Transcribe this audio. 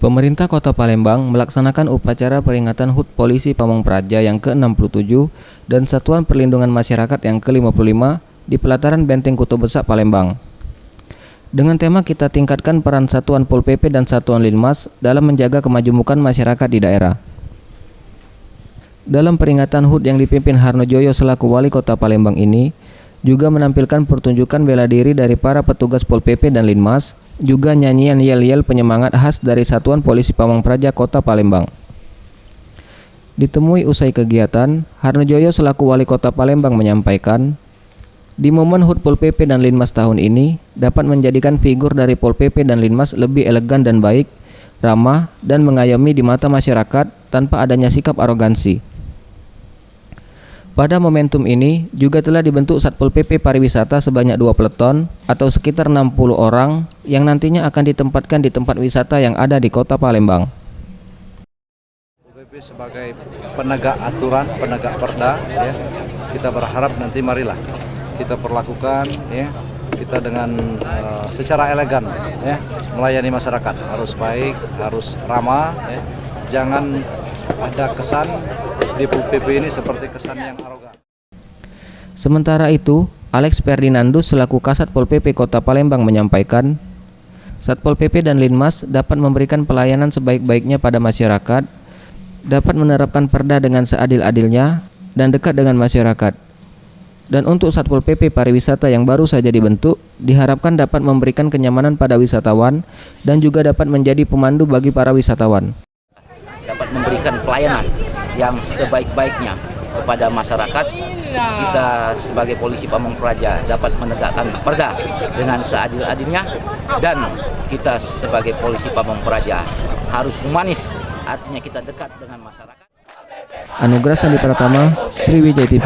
Pemerintah Kota Palembang melaksanakan upacara peringatan HUT Polisi Pamong Praja yang ke-67 dan Satuan Perlindungan Masyarakat yang ke-55 di pelataran Benteng Kuto Besak, Palembang. Dengan tema kita tingkatkan peran Satuan Pol PP dan Satuan Linmas dalam menjaga kemajemukan masyarakat di daerah. Dalam peringatan HUT yang dipimpin Harno Joyo selaku Wali Kota Palembang ini, juga menampilkan pertunjukan bela diri dari para petugas Pol PP dan Linmas, juga nyanyian yel-yel penyemangat khas dari Satuan Polisi Pamong Praja Kota Palembang. Ditemui usai kegiatan, Harno Joyo selaku Wali Kota Palembang menyampaikan, di momen HUT Pol PP dan Linmas tahun ini dapat menjadikan figur dari Pol PP dan Linmas lebih elegan dan baik, ramah, dan mengayomi di mata masyarakat tanpa adanya sikap arogansi. Pada momentum ini juga telah dibentuk Satpol PP Pariwisata sebanyak 2 peleton atau sekitar 60 orang yang nantinya akan ditempatkan di tempat wisata yang ada di Kota Palembang. Satpol PP sebagai penegak aturan, penegak perda, ya, kita berharap nanti marilah kita perlakukan, ya, kita dengan secara elegan, ya, melayani masyarakat, harus baik, harus ramah, ya, jangan ada kesan di Pol PP ini seperti kesan yang arogan. Sementara itu, Alex Ferdinandus selaku Kasat Pol PP Kota Palembang menyampaikan, Satpol PP dan Linmas dapat memberikan pelayanan sebaik-baiknya pada masyarakat, dapat menerapkan perda dengan seadil-adilnya dan dekat dengan masyarakat. Dan untuk Satpol PP Pariwisata yang baru saja dibentuk, diharapkan dapat memberikan kenyamanan pada wisatawan dan juga dapat menjadi pemandu bagi para wisatawan. Dapat memberikan pelayanan yang sebaik-baiknya kepada masyarakat. Kita sebagai polisi Pamong Praja dapat menegakkan perda dengan seadil-adilnya, dan kita sebagai polisi Pamong Praja harus humanis, artinya kita dekat dengan masyarakat. Anugerah Sandi Pratama, Sriwijaya TV.